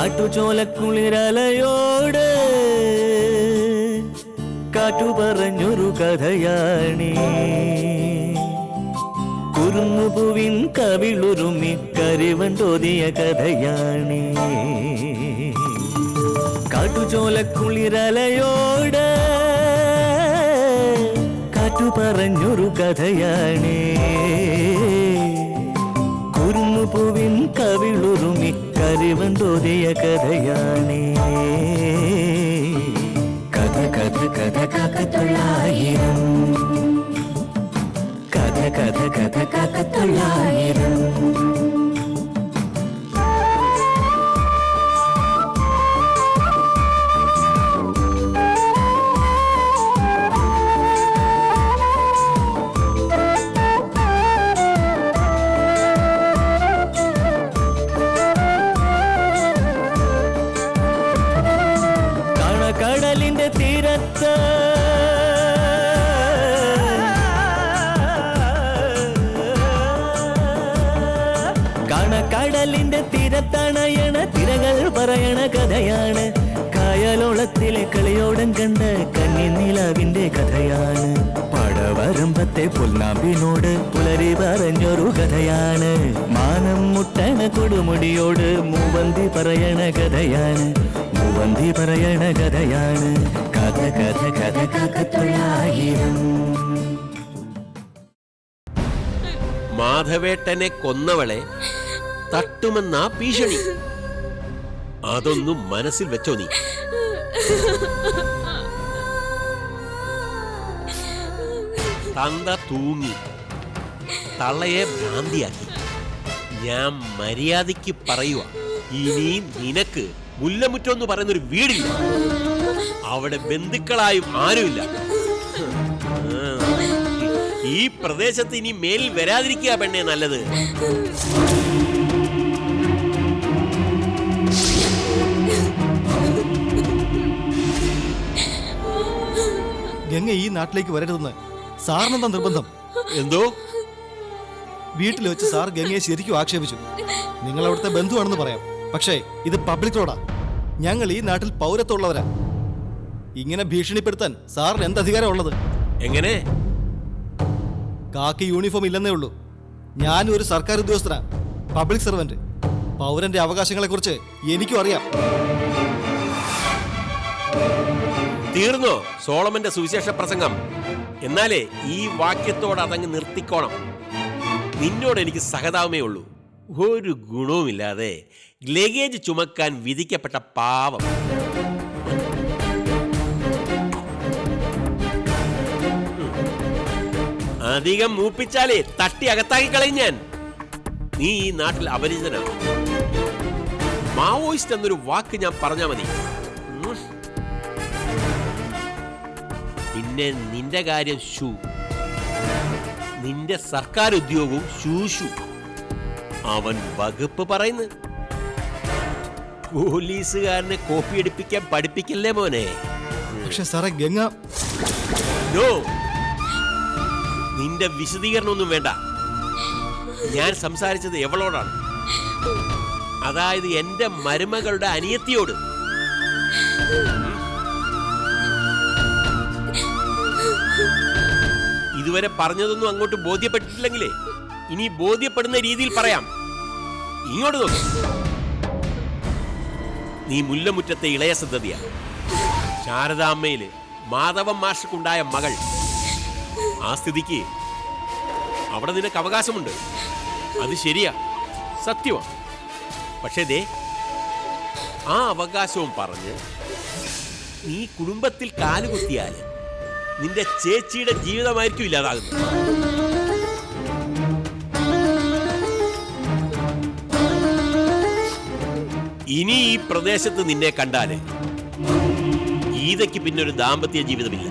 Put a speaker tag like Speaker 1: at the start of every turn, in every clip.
Speaker 1: കാട്ടുചോലക്കുളിരലയോട് കാറ്റു പറഞ്ഞൊരു കഥയാണീ. കുരുന്നുപൂവിൻ കവിളുരുമി കരിവൻ തോതിയ കഥയാണീ. കാട്ടുചോലക്കുളിരലയോട് കാറ്റു പറഞ്ഞൊരു കഥയാണീ. കുരുന്നുപൂവിൻ കവിളുരുമി കരിവൻ തോതിയ കഥയാണീ. കഥ കഥ കഥ കാക്കത്തൊള്ളായിരം, കഥ കഥ കഥ കാക്കത്തൊള്ളായിരം. കടലിന്റെ തീരത്ത് കടലിന്റെ തീരത്തണയണ തിരകൾ പറയണ കഥയാണ്. കായലോളത്തിലെ കളിയോടം കണ്ട കന്നിനിലാവിന്റെ കഥയാണ്. പടവരമ്പത്തെ പുൽനാമ്പിനോട് പുലരി പറഞ്ഞൊരു കഥയാണ്. മാനം മുട്ടണ കൊടുമുടിയോട് മൂവന്തി പറയണ കഥയാണ്. മൂവന്തി പറയണ കഥയാണ്. കഥ കഥ കഥ കാക്കത്തൊള്ളായിരം.
Speaker 2: മാധവേട്ടനെ കൊന്നവളെ തട്ടുമെന്നാ ഭീഷണി. അതൊന്നും മനസ്സിൽ വെച്ചോ നീ. തന്ത തൂങ്ങി, തള്ളയെ ഭ്രാന്തിയാക്കി. ഞാൻ മര്യാദയ്ക്ക് പറയുക, ഇനി നിനക്ക് മുല്ലമുറ്റെന്ന് പറയുന്നൊരു വീടില്ല. അവിടെ ബന്ധുക്കളായും ആരുമില്ല. ഈ പ്രദേശത്ത് ഇനി മേലിൽ വരാതിരിക്കുക പെണ്ണേ നല്ലത്.
Speaker 3: ഗംഗ ഈ നാട്ടിലേക്ക് വരരുതെന്ന് സാറിനെന്താ നിർബന്ധം?
Speaker 2: എന്തോ
Speaker 3: വീട്ടിൽ വെച്ച് സാർ ഗംഗയെ ശരിക്കും ആക്ഷേപിച്ചു. നിങ്ങൾ അവിടുത്തെ ബന്ധുവാണെന്ന് പറയാം, പക്ഷേ ഇത് പബ്ലിക് റോഡാ. ഞങ്ങൾ ഈ നാട്ടിൽ പൗരത്വമുള്ളവരാ. ഇങ്ങനെ ഭീഷണിപ്പെടുത്താൻ സാറിന് എന്ത് അധികാരം ഉള്ളത്?
Speaker 2: എങ്ങനെ?
Speaker 3: കാക്കി യൂണിഫോം ഇല്ലെന്നേ ഉള്ളൂ. ഞാനും ഒരു സർക്കാർ ഉദ്യോഗസ്ഥനാ, പബ്ലിക് സർവന്റ്. പൗരന്റെ അവകാശങ്ങളെ കുറിച്ച് എനിക്കും അറിയാം.
Speaker 2: തീർന്നോ സോളമന്റെ സുവിശേഷ പ്രസംഗം? എന്നാലേ ഈ വാക്യത്തോട് അതങ്ങ് നിർത്തിക്കോണം. നിന്നോട് എനിക്ക് സഹതാപമേ ഉള്ളൂ. ഒരു ഗുണവുമില്ലാതെ ലഗേജ് ചുമക്കാൻ വിധിക്കപ്പെട്ട പാവം. അധികം മൂപ്പിച്ചാലേ തട്ടി അകത്താക്കി കളയും ഞാൻ. നീ ഈ നാട്ടിൽ അപരിചിതനാണ്. മാവോയിസ്റ്റ് എന്നൊരു വാക്ക് ഞാൻ പറഞ്ഞാ മതി. പിന്നെ നിന്റെ കാര്യം ഷൂ, നിന്റെ സർക്കാർ ഉദ്യോഗവും ഷൂഷു. അവൻ വകുപ്പ് പറയുന്നു. പോലീസുകാരനെ കോപ്പി അടിപ്പിക്കാൻ പഠിപ്പിക്കല്ലേ മോനെ.
Speaker 3: പക്ഷെ സാറേ ഗംഗ.
Speaker 2: നോ, നിന്റെ വിശദീകരണമൊന്നും വേണ്ട. ഞാൻ സംസാരിച്ചത് എവളോടാണ്, അതായത് എന്റെ മരുമകളുടെ അനിയത്തിയോട്. ഇതുവരെ പറഞ്ഞതൊന്നും അങ്ങോട്ട് ബോധ്യപ്പെട്ടിട്ടില്ലെങ്കിലേ ഇനി ബോധ്യപ്പെടുന്ന രീതിയിൽ പറയാം. ഇങ്ങോട്ട് നോക്ക്. നീ മുല്ലമുറ്റത്തെ ഇളയ സന്തതിയാ. ശാരദാമ്മയില് മാധവൻ മാഷക്കുണ്ടായ മകൾ. ആ സ്ഥിതിക്ക് അവിടെ നിനക്ക് അവകാശമുണ്ട്. അത് ശരിയാ, സത്യമാണ്. പക്ഷേ ദേ, ആ അവകാശവും പറഞ്ഞ് നീ കുടുംബത്തിൽ കാലുകുത്തിയാൽ നിന്റെ ചേച്ചിയുടെ ജീവിതമായിരിക്കും ഇല്ലാതാകുന്നത്. ഇനി ഈ പ്രദേശത്ത് നിന്നെ കണ്ടാല് ഈതയ്ക്ക് പിന്നെ ഒരു ദാമ്പത്യ ജീവിതമില്ല.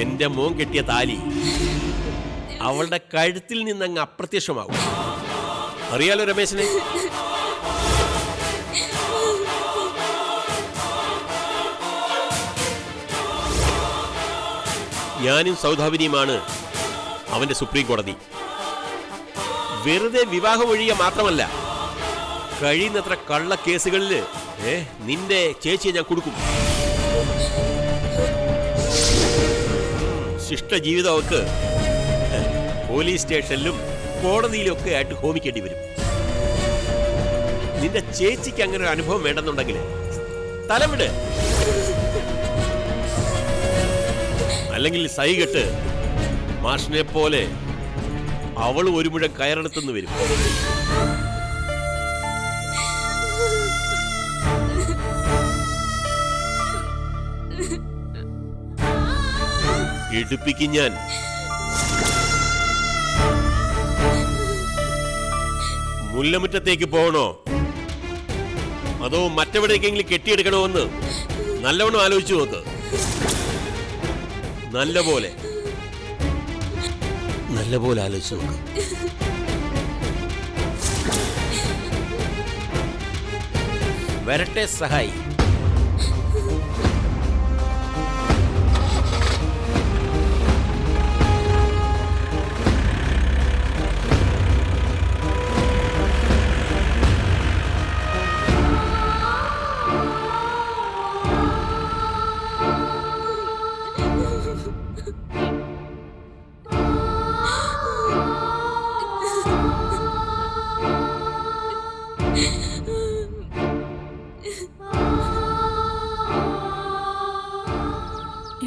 Speaker 2: എന്റെ മോൻ കെട്ടിയ താലി അവളുടെ കഴുത്തിൽ നിന്നങ്ങ് അപ്രത്യക്ഷമാകും. അറിയാലോ രമേശനെ? ഞാനും സൗദാമിനിയുമാണ് അവന്റെ സുപ്രീം കോടതി. വെറുതെ വിവാഹം ഒഴിയുക മാത്രമല്ല, കഴിയുന്നത്ര കള്ള കേസുകളില് നിന്റെ ചേച്ചിയെ ഞാൻ കൊടുക്കും. ശിഷ്ട ജീവിതം അവർക്ക് പോലീസ് സ്റ്റേഷനിലും കോടതിയിലും ഒക്കെ ആയിട്ട് ഹോമിക്കേണ്ടി വരും. നിന്റെ ചേച്ചിക്ക് അങ്ങനെ ഒരു അനുഭവം വേണ്ടെന്നുണ്ടെങ്കിൽ തലമിട്, അല്ലെങ്കിൽ സൈകെട്ട് മാഷിനെ പോലെ അവൾ ഒരു മുഴം കയറെടുത്തുനിന്ന് വരും. ഇടുപ്പിക്കും ഞാൻ. മുല്ലമുറ്റത്തേക്ക് പോകണോ അതോ മറ്റെവിടേക്കെങ്കിലും കെട്ടിയെടുക്കണോ എന്ന് നല്ലവണ്ണം ആലോചിച്ചു നോക്ക്. നല്ലപോലെ ആലോചിച്ചു നോക്ക്. വരട്ടെ സഹായി.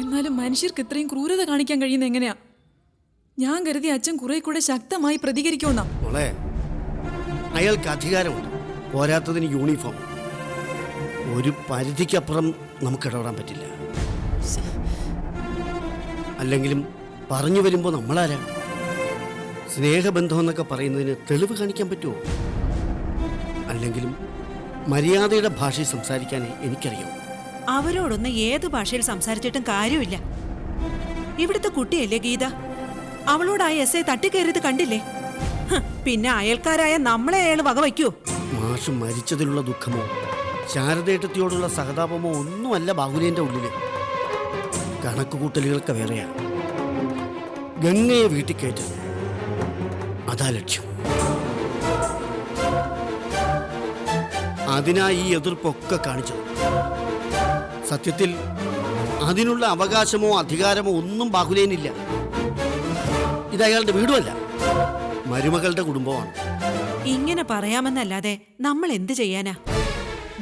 Speaker 4: എന്നാലും മനുഷ്യർക്ക് ഇത്രയും ക്രൂരത കാണിക്കാൻ കഴിയുന്ന എങ്ങനെയാ? ഞാൻ കരുതി അച്ഛൻ കുറെ കൂടെ ശക്തമായി പ്രതികരിക്കുമെന്നാ.
Speaker 5: മോളെ, അയാൾക്ക് അധികാരമുണ്ട്, പോരാത്തതിന് യൂണിഫോം. ഒരു പരിധിക്കപ്പുറം നമുക്ക് ഇടപെടാൻ പറ്റില്ല. അല്ലെങ്കിലും പറഞ്ഞു വരുമ്പോൾ നമ്മളാരാ? സ്നേഹബന്ധം എന്നൊക്കെ പറയുന്നതിന് തെളിവ് കാണിക്കാൻ പറ്റുമോ? അല്ലെങ്കിലും മര്യാദയുടെ ഭാഷയിൽ സംസാരിക്കാൻ എനിക്കറിയാം.
Speaker 6: അവരോടൊന്ന് ഏത് ഭാഷയിൽ സംസാരിച്ചിട്ടും കാര്യമില്ല. ഇവിടുത്തെ കുട്ടിയല്ലേ ഗീത, അവളോട് ആ എസ് ഐ തട്ടിക്കയറിയത് കണ്ടില്ലേ? പിന്നെ അയൽക്കാരായ നമ്മളെ അയാൾ വകവയ്ക്കോ?
Speaker 5: മാഷ് മരിച്ചതിലുള്ള ദുഃഖമോ ശാരദേട്ടത്തിയോടുള്ള സഹതാപമോ ഒന്നുമല്ല ബാഹുലേന്റെ ഉള്ളില്. കണക്കുകൂട്ടലുകൾക്ക് വേറെയാ. ഗംഗയെ വീട്ടിൽ കയറ്റുന്നത്, അതാ ലക്ഷ്യം. അതിനായി ഈ എതിർപ്പൊക്കെ കാണിച്ചത്. സത്യത്തിൽ അതിനുള്ള അവകാശമോ അധികാരമോ ഒന്നും ബാഹുലേനില്ല. ഇത് അയാളുടെ വീടുമല്ല, മരുമകളുടെ കുടുംബമാണ്.
Speaker 6: ഇങ്ങനെ പറയാമെന്നല്ലാതെ നമ്മൾ എന്ത് ചെയ്യാനാ?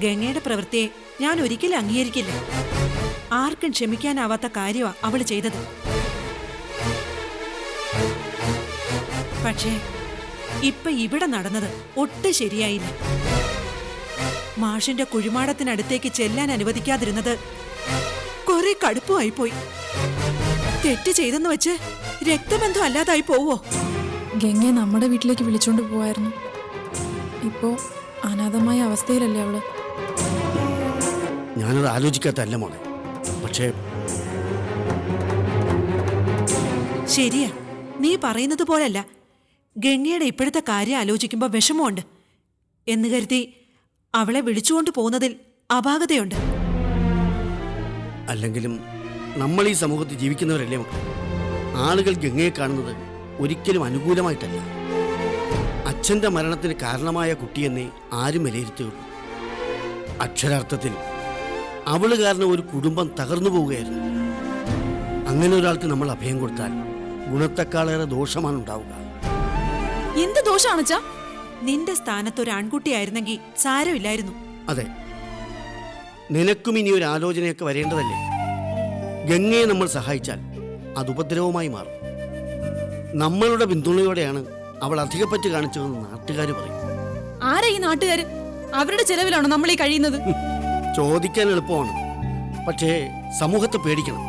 Speaker 6: ഗംഗയുടെ പ്രവൃത്തിയെ ഞാൻ ഒരിക്കലും അംഗീകരിക്കില്ല. ആർക്കും ക്ഷമിക്കാനാവാത്ത കാര്യമാ അവള് ചെയ്തത്. പക്ഷേ ഇപ്പൊ ഇവിടെ നടന്നത് ഒട്ടും ശരിയായില്ല. മാഷിന്റെ കുഴിമാടത്തിനടുത്തേക്ക് ചെല്ലാൻ അനുവദിക്കാതിരുന്നത് കുറെ കടുപ്പമായി പോയി. തെറ്റ് ചെയ്തെന്ന് വെച്ച് രക്തബന്ധം അല്ലാതായി പോവോ?
Speaker 4: ഗംഗയെ നമ്മുടെ വീട്ടിലേക്ക് വിളിച്ചോണ്ട് പോവായിരുന്നു. ഇപ്പോ അനാഥമായ അവസ്ഥയിലല്ലേ അവള്.
Speaker 5: ഞാനത് ആലോചിക്കാത്തല്ല മോളെ. പക്ഷേ
Speaker 6: ശരിയാ, നീ പറയുന്നത് പോലല്ല. ഗംഗയുടെ ഇപ്പോഴത്തെ കാര്യം ആലോചിക്കുമ്പോൾ വിഷമമുണ്ട്. എന്ന് കരുതി അവളെ വിളിച്ചുകൊണ്ട് പോകുന്നതിൽ അപാകതയുണ്ട്.
Speaker 5: അല്ലെങ്കിലും നമ്മൾ ഈ സമൂഹത്തിൽ ജീവിക്കുന്നവരല്ലേ മക്കൾ. ആളുകൾ ഗംഗയെ കാണുന്നത് ഒരിക്കലും അനുകൂലമായിട്ടല്ല. അച്ഛൻ്റെ മരണത്തിന് കാരണമായ കുട്ടിയെന്നേ ആരും വിലയിരുത്തുകയുള്ളൂ. അക്ഷരാർത്ഥത്തിൽ അവള് കാരണം ഒരു കുടുംബം തകർന്നു പോവുകയായിരുന്നു. അങ്ങനെ ഒരാൾക്ക് നമ്മൾ അഭയം കൊടുത്താൽ ഗുണത്തെക്കാളേറെ ദോഷമാണ് ഉണ്ടാവുക.
Speaker 4: എന്ത് ദോഷാണച്ചാ?
Speaker 6: നിന്റെ സ്ഥാനത്ത് ഒരു ആൺകുട്ടിയായിരുന്നെങ്കിൽ സാരമില്ലായിരുന്നു.
Speaker 5: അതെ, നിനക്കും ഇനി ഒരു ആലോചനയൊക്കെ വരേണ്ടതല്ലേ. ഗംഗയെ നമ്മൾ സഹായിച്ചാൽ അത് ഉപദ്രവമായി മാറും. നമ്മളുടെ പിന്തുണയോടെയാണ് അവൾ അധികപ്പറ്റ് കാണിച്ചതെന്ന് നാട്ടുകാർ പറയും.
Speaker 4: ആരാ ഈ നാട്ടുകാര്? അവരുടെ ചെലവിലാണോ നമ്മൾ ഈ കഴിയുന്നത്?
Speaker 5: ചോദിക്കാൻ എളുപ്പമാണ്, പക്ഷേ സമൂഹത്തെ പേടിക്കണം.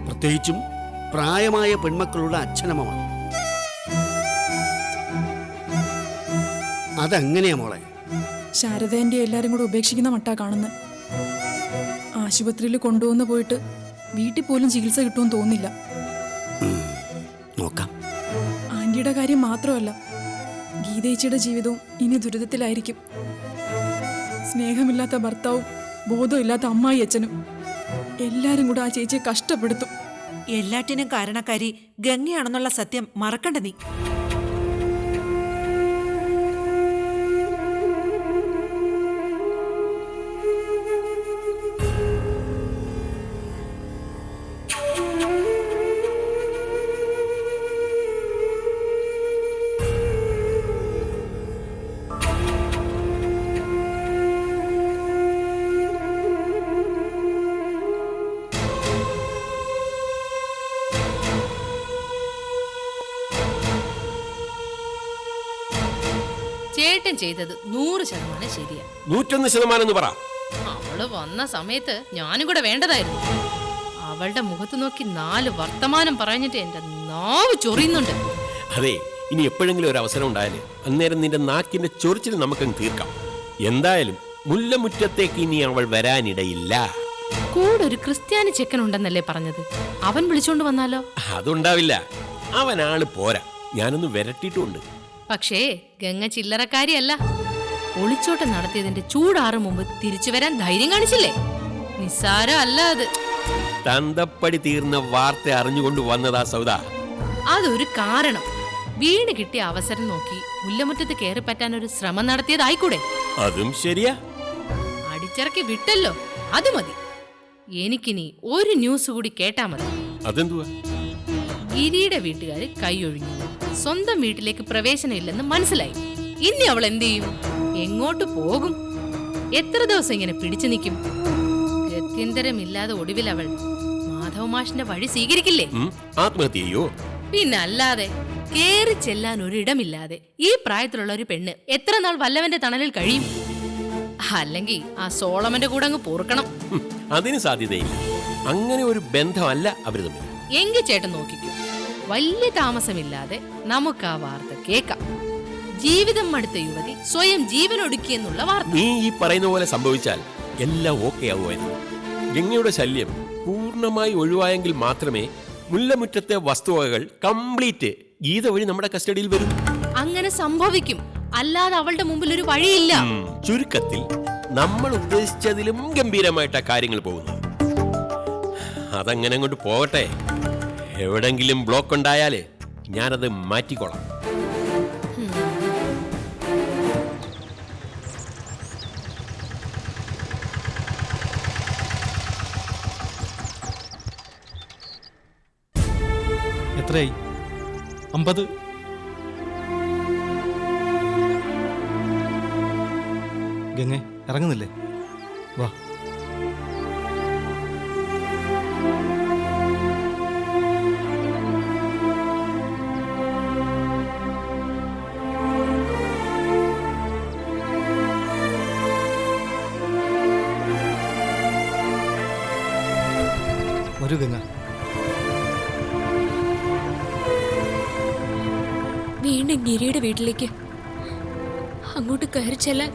Speaker 5: പ്രത്യേകിച്ചും പ്രായമായ പെൺമക്കളുടെ അച്ഛനമ്മമാർ. അതെങ്ങനെയാ മോളെ?
Speaker 4: ശാരദേന്റെ എല്ലാരും കൂടെ ഉപേക്ഷിക്കുന്ന മട്ടാ കാണുന്നത്. ആശുപത്രിയിൽ കൊണ്ടുവന്ന് പോയിട്ട് വീട്ടിൽ പോലും ചികിത്സ കിട്ടുമെന്ന് തോന്നില്ല.
Speaker 5: നോക്കാം.
Speaker 4: ആന്റിയുടെ കാര്യം മാത്രമല്ല, ഗീതേച്ചിയുടെ ജീവിതവും ഇനി ദുരിതത്തിലായിരിക്കും. സ്നേഹമില്ലാത്ത ഭർത്താവും ബോധമില്ലാത്ത അമ്മായി അച്ഛനും എല്ലാരും കൂടെ ആ ചേച്ചിയെ കഷ്ടപ്പെടുത്തും.
Speaker 6: എല്ലാറ്റിനും കാരണക്കാരി ഗംഗയാണെന്നുള്ള സത്യം മറക്കണ്ട നീ.
Speaker 7: ചേട്ടൻ ചെയ്തത് 100% ശരിയാ.
Speaker 2: 101% എന്ന് പറ.
Speaker 7: അവള് വന്ന സമയത്ത് ഞാനും കൂടെ വേണ്ടതായിരുന്നു. അവളുടെ മുഖത്ത് നോക്കി 4 വർത്തമാനം പറഞ്ഞിട്ട് എന്റെ നാവ് ചൊറിയുന്നുണ്ട്.
Speaker 2: അതെ, ഇനി എപ്പോഴെങ്കിലും ഒരു അവസരം ഉണ്ടായാല് അന്നേരം നിന്റെ നാക്കിന്റെ ചൊറിച്ചിൽ നമുക്കങ്ങ് തീർക്കാം. എന്തായാലും മുല്ലമുറ്റത്തേക്ക് ഇനി അവൾ വരാനിടയില്ല.
Speaker 7: കൂടെ ഒരു ക്രിസ്ത്യാനി ചെക്കൻ ഉണ്ടെന്നല്ലേ പറഞ്ഞത്? അവൻ വിളിച്ചോണ്ട് വന്നാലോ?
Speaker 2: അതുണ്ടാവില്ല. അവനാള് പോരാ. ഞാനൊന്ന് വിരട്ടിട്ടുണ്ട്.
Speaker 7: പക്ഷേ ഗംഗ ചില്ലറക്കാരിയല്ല. ഒളിച്ചോട്ടം നടത്തിയതിന്റെ ചൂടാറും മുമ്പ് തിരിച്ചു വരാൻ ധൈര്യം കാണിച്ചില്ലേ? നിസ്സാരം അല്ല അത്.
Speaker 2: തന്തപ്പടി തീർന്ന വാർത്ത അറിഞ്ഞുകൊണ്ട് വന്നതാ സൗദ.
Speaker 7: അതൊരു കാരണം. വീണ് കിട്ടിയ അവസരം നോക്കി മുല്ലമുറ്റത്ത് കയറി പറ്റാൻ ഒരു ശ്രമം നടത്തിയതായിക്കൂടെ?
Speaker 2: അതും ശരിയാ.
Speaker 7: അടിച്ചിറക്കി വിട്ടല്ലോ, അത് മതി. എനിക്കിനി ഒരു ന്യൂസ് കൂടി കേട്ടാ മതി.
Speaker 2: അതെന്തുവാ?
Speaker 7: ഗിരിയുടെ വീട്ടുകാര് കൈയൊഴിഞ്ഞു. സ്വന്തം വീട്ടിലേക്ക് പ്രവേശനമില്ലെന്ന് മനസ്സിലായി. ഇനി അവൾ എന്ത് ചെയ്യും? എങ്ങോട്ട് പോകും? എത്ര ദിവസം ഇങ്ങനെ പിടിച്ചു നിൽക്കും? ഗത്യന്തരമില്ലാതെ ഒടുവിൽ അവൾ മാധവമാഷിന്റെ വഴി സ്വീകരിക്കില്ലേ?
Speaker 2: ആത്മഹത്യ ചെയ്യോ?
Speaker 7: പിന്നല്ലാതെ. കേറി ചെല്ലാൻ ഒരിടമില്ലാതെ ഈ പ്രായത്തിലുള്ള ഒരു പെണ്ണ് എത്ര നാൾ വല്ലവന്റെ തണലിൽ കഴിയും? അല്ലെങ്കിൽ ആ സോളമന്റെ കൂടെ അങ്ങ് പോർക്കണം.
Speaker 2: അതിന് സാധ്യതയില്ല. അങ്ങനെ ഒരു ബന്ധമല്ല അവര് തമ്മിൽ.
Speaker 7: എങ്കിൽ ചേട്ടൻ നോക്കിക്കോ, വലിയ താമസമില്ലാതെ നമുക്ക് ആ വാർത്ത കേൾക്കാം. ജീവിതം മടുത്ത യുവതി സ്വയം ജീവനൊടുക്കിയെന്നുള്ള വാർത്ത.
Speaker 2: നീ ഈ പറയുന്ന പോലെ സംഭവിച്ചാൽ എല്ലാം ഓക്കെ ആവുമായിരുന്നു. ഗംഗയുടെ ശല്യം പൂർണ്ണമായി ഒഴിവായെങ്കിൽ മാത്രമേ മുല്ലമുറ്റത്തെ വസ്തുവകകൾ കംപ്ലീറ്റ് ഗീത വഴി നമ്മുടെ കസ്റ്റഡിയിൽ വരും.
Speaker 7: അങ്ങനെ സംഭവിക്കും. അല്ലാതെ അവളുടെ മുമ്പിൽ ഒരു വഴിയില്ല.
Speaker 2: ചുരുക്കത്തിൽ നമ്മൾ ഉദ്ദേശിച്ചതിലും ഗംഭീരമായിട്ടാ കാര്യങ്ങൾ പോകുന്നത്. അതങ്ങനെ അങ്ങോട്ട് പോകട്ടെ. എവിടെങ്കിലും ബ്ലോക്ക് ഉണ്ടായാല് ഞാനത് മാറ്റിക്കോളാം.
Speaker 3: എത്രയായി? 50. ഗംഗെ ഇറങ്ങുന്നില്ലേ? വാ. വരൂ ഗംഗ.
Speaker 8: വീണ്ടും ഗിരിയുടെ വീട്ടിലേക്ക് അങ്ങോട്ട് കയറി ചെല്ലാൻ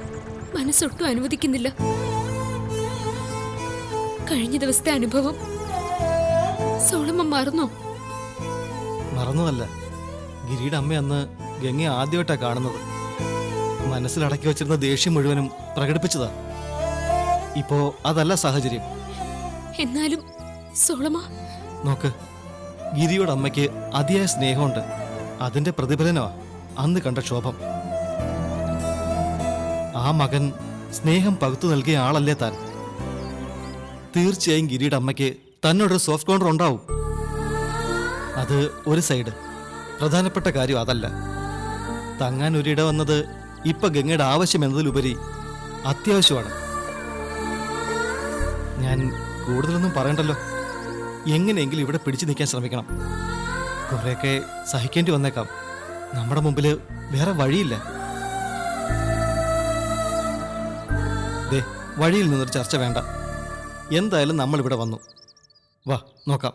Speaker 8: മനസ്സൊട്ടും അനുവദിക്കുന്നില്ല. കഴിഞ്ഞ ദിവസത്തെ അനുഭവം സോളമ്മ മറന്നോ?
Speaker 3: മറന്നതല്ല. ഗിരിയുടെ അമ്മ അന്ന് ഗംഗയെ ആദ്യമായിട്ടാ കാണുന്നത്. മനസ്സിലടക്കി വെച്ചിരുന്ന ദേഷ്യം മുഴുവനും പ്രകടിപ്പിച്ചതാ. ഇപ്പോ അതല്ല സാഹചര്യം.
Speaker 8: എന്നാലും സോളമ്മ
Speaker 3: നോക്ക്, ഗിരിയുടെ അമ്മയ്ക്ക് അതിയായ സ്നേഹമുണ്ട്. അതിന്റെ പ്രതിഫലനമാ അന്ന് കണ്ട ക്ഷോഭം. ആ മകൻ സ്നേഹം പകുത്തു നൽകിയ ആളല്ലേ താൻ. തീർച്ചയായും ഗിരിയുടെ അമ്മയ്ക്ക് തന്നോടൊരു സോഫ്റ്റ് കോർണർ ഉണ്ടാവും. അത് ഒരു സൈഡ്. പ്രധാനപ്പെട്ട കാര്യം അതല്ല. തങ്ങാൻ ഒരിട വന്നത് ഇപ്പൊ ഗംഗയുടെ ആവശ്യം എന്നതിലുപരി അത്യാവശ്യമാണ്. ഞാൻ കൂടുതലൊന്നും പറയണ്ടല്ലോ. എങ്ങനെയെങ്കിലും ഇവിടെ പിടിച്ചു നിൽക്കാൻ ശ്രമിക്കണം. കുറെയൊക്കെ സഹിക്കേണ്ടി വന്നേക്കാം. നമ്മുടെ മുമ്പിൽ വേറെ വഴിയില്ല. ദേ, വഴിയിൽ നിന്നൊരു ചർച്ച വേണ്ട. എന്തായാലും നമ്മൾ ഇവിടെ വന്നു. വാ, നോക്കാം.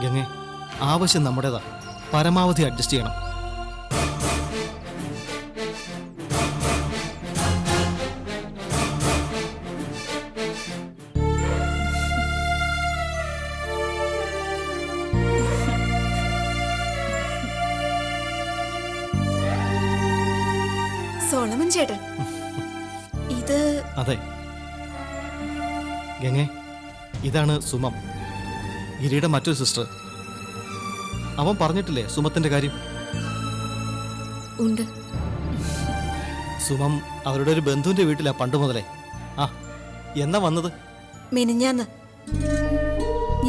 Speaker 3: ഗംഗെ, ആവശ്യം നമ്മുടേതാ. പരമാവധി അഡ്ജസ്റ്റ് ചെയ്യണം.
Speaker 9: സോളമൻ ചേട്ടൻ, ഇത്
Speaker 3: അതെ ഗംഗെ, ഇതാണ് സുമം, ഗിരിയുടെ മറ്റൊരു സിസ്റ്റർ. അവൻ പറഞ്ഞിട്ടില്ലേ സുമത്തിന്റെ കാര്യം?
Speaker 8: ഉണ്ട്.
Speaker 3: സുമം അവരുടെ ഒരു ബന്ധുവിന്റെ വീട്ടിലാ പണ്ട് മുതലേ. ആ, എന്നാ വന്നത്?
Speaker 9: മിനിഞ്ഞാന്ന്.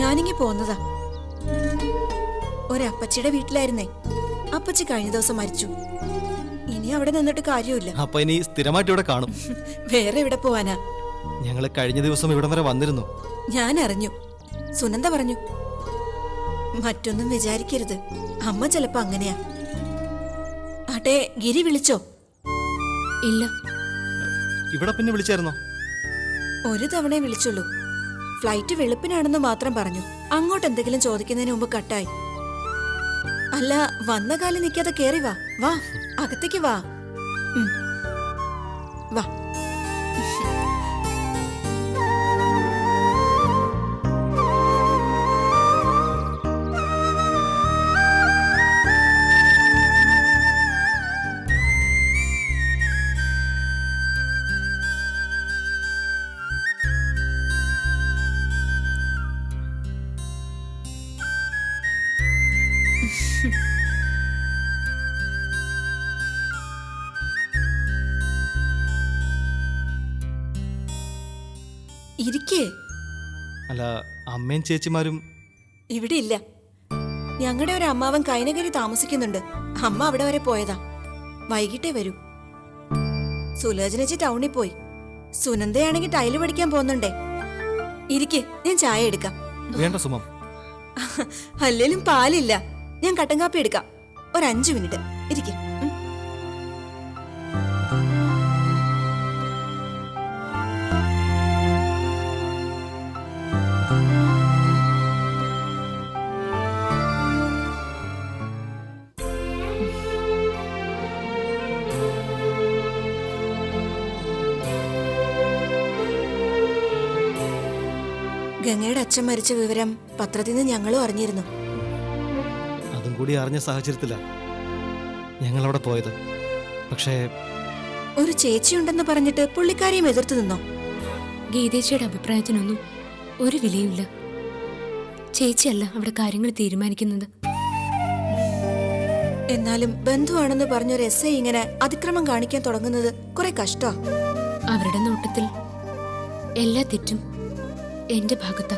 Speaker 9: ഞാനിങ്ങി പോന്നതാ. ഒരപ്പച്ചിയുടെ വീട്ടിലായിരുന്നേ. അപ്പച്ചി കഴിഞ്ഞ ദിവസം മരിച്ചു. ഇനി അവിടെ നിന്നിട്ട് കാര്യമില്ല.
Speaker 3: അപ്പൊ ഇനി സ്ഥിരമായിട്ട് ഇവിടെ കാണും.
Speaker 9: വേറെ എവിടെ പോവാനാ?
Speaker 3: ഞങ്ങൾ കഴിഞ്ഞ ദിവസം ഇവിടം വരെ വന്നിരുന്നു.
Speaker 9: ഞാൻ അറിഞ്ഞു. സുനന്ദ പറഞ്ഞു. മറ്റൊന്നും വിചാരിക്കരുത്, അമ്മ ചിലപ്പോ അങ്ങനെയാ. ആട്ടെ, ഗിരി വിളിച്ചോ?
Speaker 8: ഇല്ല.
Speaker 3: ഇവിടെ പിന്നെ വിളിച്ചായിരുന്നോ?
Speaker 9: ഒരു തവണയെ വിളിച്ചുള്ളൂ. ഫ്ലൈറ്റ് വെളുപ്പിനാണെന്ന് മാത്രം പറഞ്ഞു. അങ്ങോട്ട് എന്തെങ്കിലും ചോദിക്കുന്നതിന് മുമ്പ് കട്ടായി. അല്ല, വന്ന കാലം നിൽക്കാതെ കേറി വാ. വാ, അകത്തേക്ക് വാ. വാ. ഇരിക്കേ.
Speaker 3: അല്ല, അമ്മയും ചേച്ചിമാരും
Speaker 9: ഇവിടെ ഇല്ല. ഞങ്ങളുടെ ഒരു അമ്മാവൻ കൈനകരി താമസിക്കുന്നുണ്ട്. അമ്മ അവിടെ വരെ പോയതാ. വൈകിട്ടേ വരൂ. സുലോചനച്ചി ടൗണിൽ പോയി. സുനന്ദയാണെങ്കിൽ ടൈല് പഠിക്കാൻ പോകുന്നുണ്ടേ. ഇരിക്കെ, ഞാൻ ചായ എടുക്കാം.
Speaker 3: വേണ്ട സുമം.
Speaker 9: അല്ലേലും പാലില്ല. ഞാൻ കട്ടൻ കാപ്പി എടുക്കാം. ഒരു 5 മിനിറ്റ് ഇരിക്കെ. ഗംഗയുടെ അച്ഛൻ മരിച്ച വിവരം പത്രത്തിൽ നിന്ന് ഞങ്ങളും അറിഞ്ഞിരുന്നു.
Speaker 3: അതും കൂടി അറിഞ്ഞ സാഹചര്യത്തില ഞങ്ങൾ അവിടെ പോയത്. പക്ഷേ
Speaker 9: ഒരു ചേച്ചിയുണ്ടെന്ന് പറഞ്ഞിട്ട് പുള്ളിക്കാരിയും എതിർത്ത് നിന്നോ?
Speaker 8: ഗീതേച്ചിയുടെ അഭിപ്രായത്തിനൊന്നും ഒരു വിലയുമില്ല. ചേച്ചിയല്ല അവിടെ കാര്യങ്ങൾ തീരുമാനിക്കുന്നത്.
Speaker 9: എന്നാലും ബന്ധുവാണെന്ന് പറഞ്ഞൊരു എസ് ഐ ഇങ്ങനെ അതിക്രമം കാണിക്കാൻ തുടങ്ങുന്നത് കുറെ കഷ്ടാ.
Speaker 8: അവരുടെ നോട്ടത്തിൽ എല്ലാ തെറ്റും എന്റെ ഭാഗത്താ.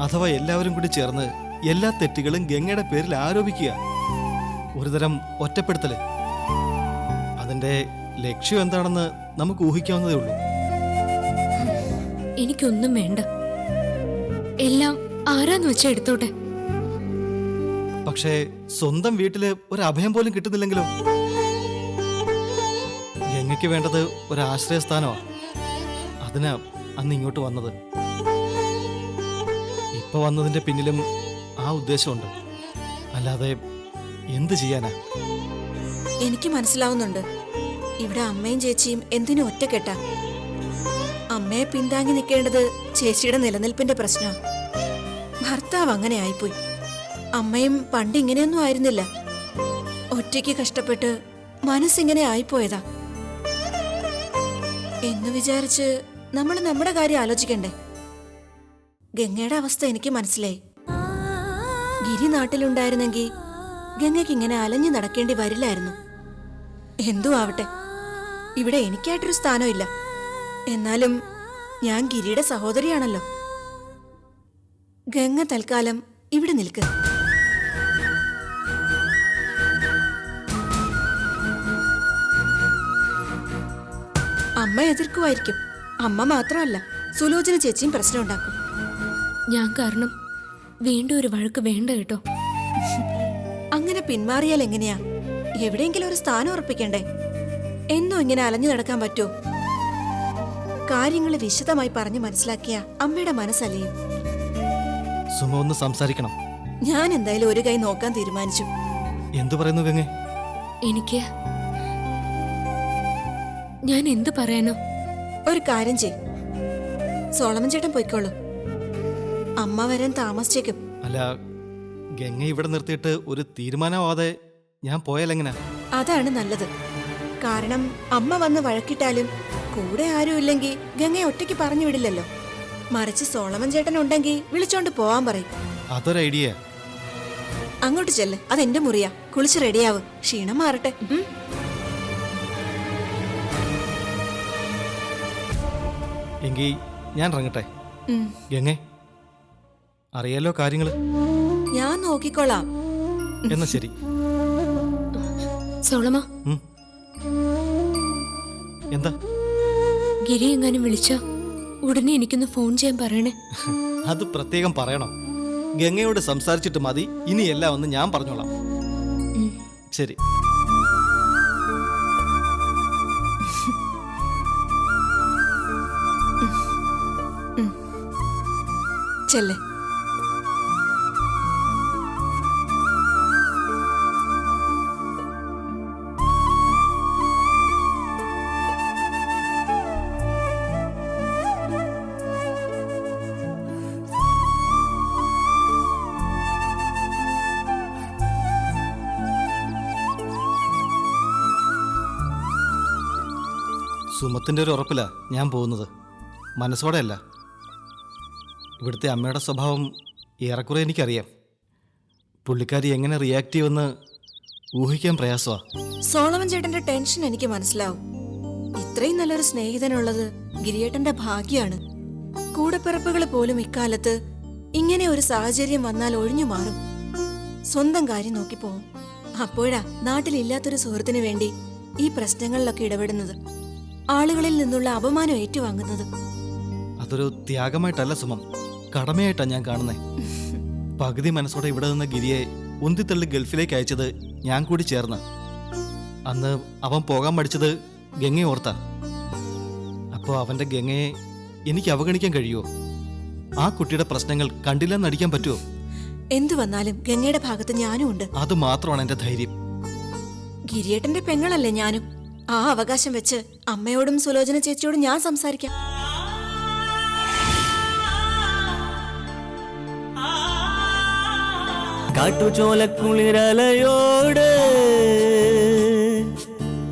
Speaker 3: അഥവാ എല്ലാവരും കൂടി ചേർന്ന് എല്ലാ തെറ്റുകളും ഗംഗയുടെ പേരിൽ ആരോപിക്കുക. ഒരുതരം ഒറ്റപ്പെടുത്തല്. അതിന്റെ ലക്ഷ്യം എന്താണെന്ന് നമുക്ക് ഊഹിക്കാവുന്നതേ ഉള്ളൂ.
Speaker 8: എനിക്കൊന്നും വേണ്ട. എല്ലാം ആരാന്ന് വെച്ചാ എടുത്തോട്ടെ.
Speaker 3: പക്ഷേ സ്വന്തം വീട്ടില് ഒരു അഭയം പോലും കിട്ടുന്നില്ലെങ്കിലോ? ഗംഗയ്ക്ക് വേണ്ടത് ഒരു ആശ്രയസ്ഥാനമാണ്. അതിനാ അന്ന് ഇങ്ങോട്ട് വന്നത്. ഇപ്പൊ വന്നതിന്റെ പിന്നിലും ആ ഉദ്ദേശമുണ്ട്. അല്ലാതെ എന്ത് ചെയ്യാനാ?
Speaker 9: എനിക്ക് മനസ്സിലാവുന്നുണ്ട്. ഇവിടെ അമ്മയും ചേച്ചിയും എന്തിനും ഒറ്റക്കെട്ടാ. അമ്മയെ പിന്താങ്ങി നിൽക്കേണ്ടത് ചേച്ചിയുടെ നിലനിൽപ്പിന്റെ പ്രശ്നമാണ്. ഭർത്താവ് അങ്ങനെ ആയിപ്പോയി. അമ്മയും പണ്ട് ഇങ്ങനെയൊന്നും ആയിരുന്നില്ല. ഒറ്റയ്ക്ക് കഷ്ടപ്പെട്ട് മനസ്സിങ്ങനെ ആയിപ്പോയതാ. എന്ന് വിചാരിച്ച് നമ്മൾ നമ്മുടെ കാര്യം ആലോചിക്കണ്ടേ? ഗംഗയുടെ അവസ്ഥ എനിക്ക് മനസ്സിലായി. ഗിരി നാട്ടിലുണ്ടായിരുന്നെങ്കിൽ ഗംഗയ്ക്ക് ഇങ്ങനെ അലഞ്ഞു നടക്കേണ്ടി വരില്ലായിരുന്നു. എന്തോ ആവട്ടെ, ഇവിടെ എനിക്കായിട്ടൊരു സ്ഥാനമില്ല. എന്നാലും ഞാൻ ഗിരിയുടെ സഹോദരിയാണല്ലോ. ഗംഗ തൽക്കാലം ഇവിടെ നിൽക്ക്. അമ്മ എതിർക്കുമായിരിക്കും. അമ്മ മാത്രമല്ല, സുലോചന ചേച്ചിയും പ്രശ്നം ഉണ്ടാക്കും.
Speaker 8: ഞാൻ കാരണം വീണ്ടും ഒരു വഴക്ക് വേണ്ട കേട്ടോ.
Speaker 9: അങ്ങനെ പിന്മാറിയാൽ എങ്ങനെയാ? എവിടെയെങ്കിലും ഒരു സ്ഥാനം ഉറപ്പിക്കണ്ടേ? എന്നോ ഇങ്ങനെ അലഞ്ഞു നടക്കാൻ പറ്റുമോ? കാര്യങ്ങൾ വിശദമായി പറഞ്ഞു മനസ്സിലാക്കിയ അമ്മയുടെ മനസ്സലിയും.
Speaker 3: സുമ ഒന്ന് സംസാരിക്കണം.
Speaker 9: ഞാൻ എന്തായാലും ഒരു കൈ നോക്കാൻ തീരുമാനിച്ചു.
Speaker 3: എന്തു പറയുന്നു ഗംഗ?
Speaker 8: എനിക്ക് ഞാൻ എന്തു പറയാനോ?
Speaker 9: ഒരു കാര്യം ചെയ്, സോളമൻ ചേട്ടൻ പോയിക്കോളൂ. അമ്മ വരാൻ താമസിച്ചേക്കും.
Speaker 3: അല്ല, ഗംഗ ഇവിടെ നിർത്തിയിട്ട് ഒരു തീരുമാനമാവാതെ ഞാൻ പോയാലെങ്ങനാ?
Speaker 9: അതാണ് നല്ലത്. കാരണം അമ്മ വന്ന് വഴക്കിട്ടാലും കൂടെ ആരും ഇല്ലെങ്കിൽ ഗംഗയെ ഒറ്റയ്ക്ക് പറഞ്ഞു വിടില്ലല്ലോ. മറിച്ച് സോളമൻ ചേട്ടൻ ഉണ്ടെങ്കിൽ വിളിച്ചോണ്ട് പോവാൻ പറയും.
Speaker 3: അതൊരു ഐഡിയ.
Speaker 9: അങ്ങോട്ട് ചെല്ല്, അതെന്റെ മുറിയാ. കുളിച്ച് റെഡിയാവ്, ക്ഷീണം മാറട്ടെ.
Speaker 3: എങ്കിൽ ഞാൻ ഇറങ്ങട്ടെ. ഗംഗേ, അറിയാലോ കാര്യങ്ങള്.
Speaker 9: ഞാൻ നോക്കിക്കോളാം.
Speaker 3: എന്നാ ശരി.
Speaker 8: സോളമ,
Speaker 3: ഉം. എന്താ?
Speaker 8: ഗിരി എങ്ങാനും വിളിച്ച ഉടനെ എനിക്കൊന്ന് ഫോൺ ചെയ്യാൻ പറയണേ.
Speaker 3: അത് പ്രത്യേകം പറയണം. ഗംഗയോട് സംസാരിച്ചിട്ട് മതി, ഇനി എല്ലാം ഒന്ന് ഞാൻ പറഞ്ഞോളാം. ശരി.
Speaker 9: ചെല്ലേ.
Speaker 3: സുമത്തിന്റെ ഒരു ഉറപ്പില്ല ഞാൻ പോകുന്നത്, മനസ്സോടെയല്ല. ഇവിടുത്തെ അമ്മയുടെ സ്വഭാവം ഏറെക്കുറെ എനിക്കറിയാം. പുള്ളിക്കാരി എങ്ങനെ റിയാക്ട് ചെയ്യുമെന്ന് ഊഹിക്കാൻ പ്രയാസമാണ്.
Speaker 9: സോളമൻ ചേട്ടന്റെ ടെൻഷൻ എനിക്ക് മനസ്സിലാവും. ഇത്രയും നല്ലൊരു സ്നേഹിതനുള്ളത് ഗിരിയേട്ടന്റെ ഭാഗ്യാണ്. കൂടപ്പിറപ്പുകൾ പോലും ഇക്കാലത്ത് ഇങ്ങനെ ഒരു സാഹചര്യം വന്നാൽ ഒഴിഞ്ഞു മാറും, സ്വന്തം കാര്യം നോക്കി പോവും. അപ്പോഴാ നാട്ടിലില്ലാത്തൊരു സുഹൃത്തിന് വേണ്ടി ഈ പ്രശ്നങ്ങളിലൊക്കെ ഇടപെടുന്നത്, ആളുകളിൽ നിന്നുള്ള അപമാനം ഏറ്റുവാങ്ങുന്നത്.
Speaker 3: അതൊരു ത്യാഗമായിട്ടല്ല സുമം, കടമയായിട്ടാണ് ഞാൻ കാണുന്നത്. പകുതി മനസ്സോടെ ഇവിടെ നിന്ന് ഗിരിയെ ഉന്തിത്തള്ളി ഗൾഫിലേക്ക് അയച്ചത് ഞാൻ കൂടി ചേർന്ന്. അന്ന് അവൻ പോകാൻ മടിച്ചത് ഗംഗയെ ഓർത്താ. അപ്പോൾ അവന്റെ ഗംഗയെ എനിക്ക് അവഗണിക്കാൻ കഴിയുമോ? ആ കുട്ടിയുടെ പ്രശ്നങ്ങൾ കണ്ടില്ലെന്ന് നടിക്കാൻ പറ്റുമോ?
Speaker 9: എന്തു വന്നാലും ഗംഗയുടെ ഭാഗത്ത് ഞാനും ഉണ്ട്.
Speaker 3: അത് മാത്രമാണ് എന്റെ ധൈര്യം.
Speaker 9: ഗിരിയേട്ടന്റെ പെങ്ങളല്ലേ ഞാനും. ആ അവകാശം വെച്ച് അമ്മയോടും സുലോചന ചേച്ചിയോടും ഞാൻ സംസാരിക്കാം.
Speaker 1: കാട്ടുചോലക്കുളിരലയോട്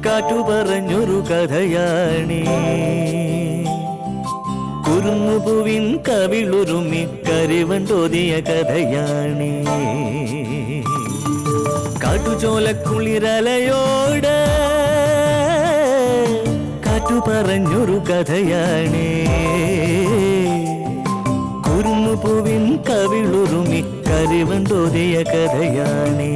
Speaker 1: കാറ്റു പറഞ്ഞൊരു കഥയാണീ, കുരുന്നുപൂവിൻ കവിളുരുമ്മി കരിവണ്ടോതിയ കഥയാണീ. കാട്ടുചോലക്കുളിരലയോട് കാറ്റു പറഞ്ഞൊരു കഥയാണേ, കുരുന്നുപൂവിൻ കവിളുരുമ്മി കരിവണ്ടോതിയ കഥയാണേ.